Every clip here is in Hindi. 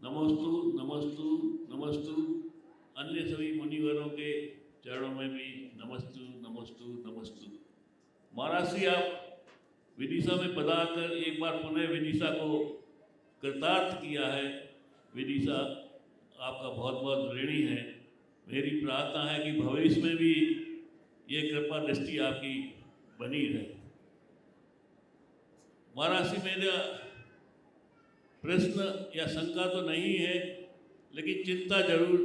नमोस्तु नमोस्तु नमोस्तु। अन्य सभी मुनिवरों के चरणों में भी नमस्तु नमोस्तु नमोस्तु। महाराज श्री आप विदिशा में पधारकर एक बार पुनः विदिशा को कृतार्थ किया है। विदिशा आपका बहुत बहुत ऋणी है। मेरी प्रार्थना है कि भविष्य में भी ये कृपा दृष्टि आपकी बनी रहे। महाराज श्री मेरा प्रश्न या शंका तो नहीं है, लेकिन चिंता जरूर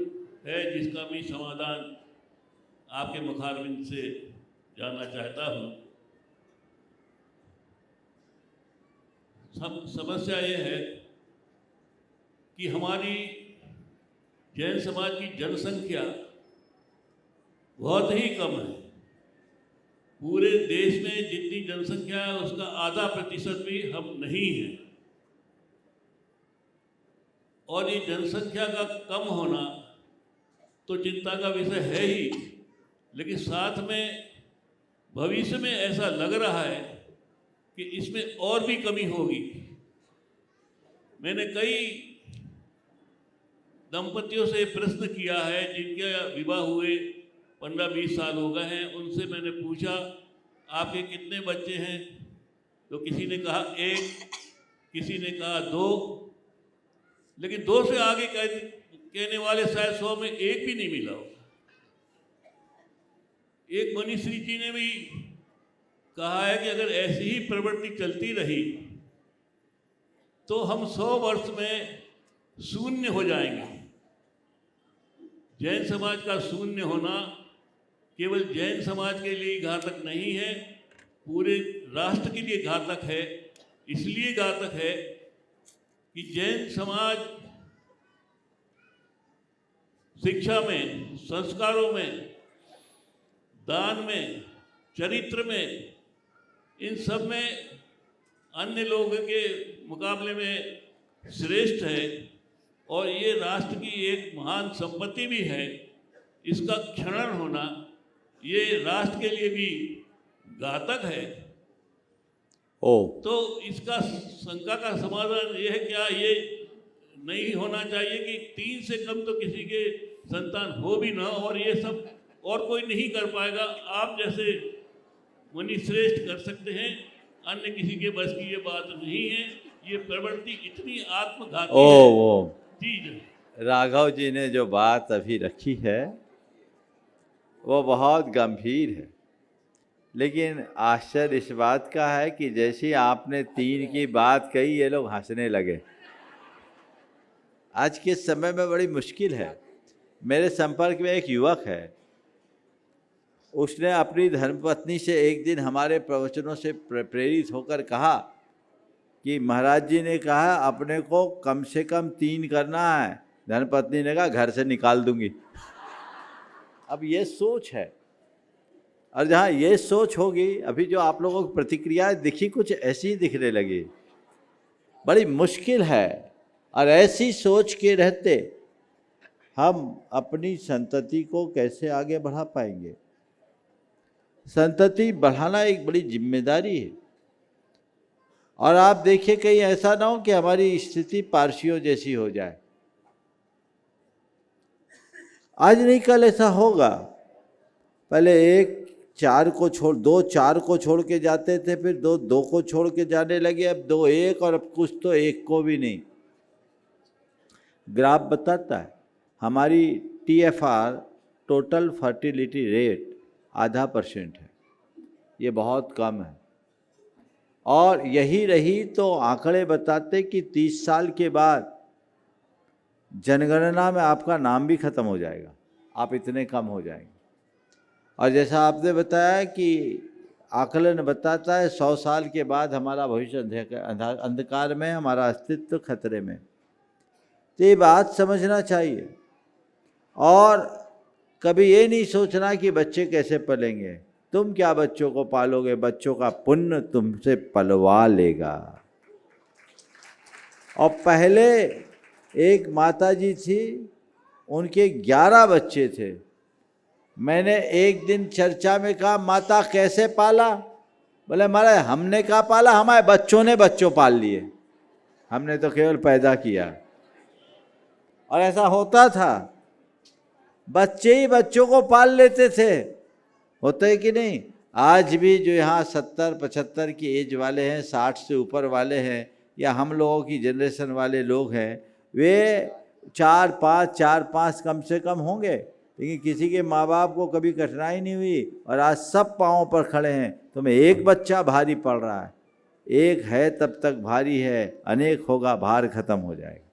है, जिसका मैं समाधान आपके मुखारबिंद से जानना चाहता हूँ। समस्या ये है कि हमारी जैन समाज की जनसंख्या बहुत ही कम है। पूरे देश में जितनी जनसंख्या है उसका आधा प्रतिशत भी हम नहीं हैं। और ये जनसंख्या का कम होना तो चिंता का विषय है ही, लेकिन साथ में भविष्य में ऐसा लग रहा है कि इसमें और भी कमी होगी। मैंने कई दंपतियों से प्रश्न किया है जिनके विवाह हुए 15-20 साल हो गए हैं। उनसे मैंने पूछा आपके कितने बच्चे हैं, तो किसी ने कहा 1, किसी ने कहा 2, लेकिन 2 से आगे कहने वाले शायद 100 में 1 भी नहीं मिला हो। एक मनीश्री जी ने भी कहा है कि अगर ऐसी ही प्रवृत्ति चलती रही तो हम 100 वर्ष में शून्य हो जाएंगे। जैन समाज का शून्य होना केवल जैन समाज के लिए घातक नहीं है, पूरे राष्ट्र के लिए घातक है। इसलिए घातक है कि जैन समाज शिक्षा में, संस्कारों में, दान में, चरित्र में, इन सब में अन्य लोगों के मुकाबले में श्रेष्ठ है। और ये राष्ट्र की एक महान संपत्ति भी है। इसका क्षरण होना ये राष्ट्र के लिए भी घातक है। तो इसका शंका का समाधान ये है, क्या ये नहीं होना चाहिए कि 3 से कम तो किसी के संतान हो भी ना, और ये सब और कोई नहीं कर पाएगा। आप जैसे मुनि श्रेष्ठ कर सकते हैं, अन्य किसी के बस की ये बात नहीं है। ये प्रवृत्ति इतनी आत्मघाती है। राघव जी ने जो बात अभी रखी है वो बहुत गंभीर है, लेकिन आश्चर्य इस बात का है कि जैसे आपने 3 की बात कही ये लोग हंसने लगे। आज के समय में बड़ी मुश्किल है। मेरे संपर्क में एक युवक है, उसने अपनी धर्मपत्नी से एक दिन हमारे प्रवचनों से प्रेरित होकर कहा कि महाराज जी ने कहा अपने को कम से कम 3 करना है। धर्मपत्नी ने कहा घर से निकाल दूंगी। अब ये सोच है, और जहाँ ये सोच होगी, अभी जो आप लोगों की प्रतिक्रिया दिखी कुछ ऐसी दिखने लगी। बड़ी मुश्किल है, और ऐसी सोच के रहते हम अपनी संतति को कैसे आगे बढ़ा पाएंगे। संतति बढ़ाना एक बड़ी जिम्मेदारी है। और आप देखिए कहीं ऐसा ना हो कि हमारी स्थिति पारसियों जैसी हो जाए। आज नहीं कल ऐसा होगा। पहले 1 4 को छोड़ 2 4 को छोड़ के जाते थे, फिर 2 2 को छोड़ के जाने लगे, अब 2 1, और अब कुछ तो 1 को भी नहीं। ग्राफ बताता है हमारी TFR टोटल फर्टिलिटी रेट 0.5% है। ये बहुत कम है, और यही रही तो आंकड़े बताते कि 30 साल के बाद जनगणना में आपका नाम भी खत्म हो जाएगा। आप इतने कम हो जाएंगे। और जैसा आपने बताया कि आकलन बताता है 100 साल के बाद हमारा भविष्य अंधकार में, हमारा अस्तित्व खतरे में। तो ये बात समझना चाहिए। और कभी ये नहीं सोचना कि बच्चे कैसे पलेंगे। तुम क्या बच्चों को पालोगे, बच्चों का पुण्य तुमसे पलवा लेगा। और पहले एक माता जी थी, उनके 11 बच्चे थे। मैंने एक दिन चर्चा में कहा माता कैसे पाला? बोले महाराज हमने कहा पाला, हमारे बच्चों ने बच्चों पाल लिए, हमने तो केवल पैदा किया। और ऐसा होता था, बच्चे ही बच्चों को पाल लेते थे, होता है कि नहीं। आज भी जो यहाँ 70-75 की एज वाले हैं, 60 से ऊपर वाले हैं, या हम लोगों की जनरेशन वाले लोग हैं, वे 4-5 कम से कम होंगे, लेकिन किसी के माँ बाप को कभी कठिनाई नहीं हुई और आज सब पाँव पर खड़े हैं। तुम्हें एक बच्चा भारी पड़ रहा है, एक है तब तक भारी है, अनेक होगा भार खत्म हो जाएगा।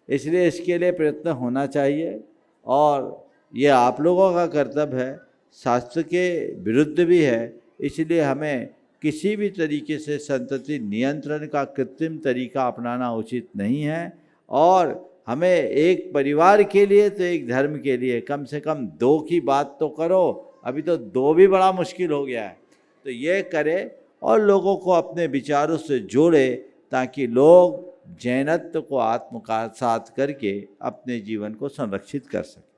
इसलिए इसके लिए प्रयत्न होना चाहिए और ये आप लोगों का कर्तव्य है, शास्त्र के विरुद्ध भी है। इसलिए हमें किसी भी तरीके से संतति नियंत्रण का कृत्रिम तरीका अपनाना उचित नहीं है और हमें एक परिवार के लिए तो एक धर्म के लिए कम से कम 2 की बात तो करो। अभी तो 2 भी बड़ा मुश्किल हो गया है, तो ये करे और लोगों को अपने विचारों से जोड़े ताकि लोग जैनत्व को आत्मसात करके अपने जीवन को संरक्षित कर सकें।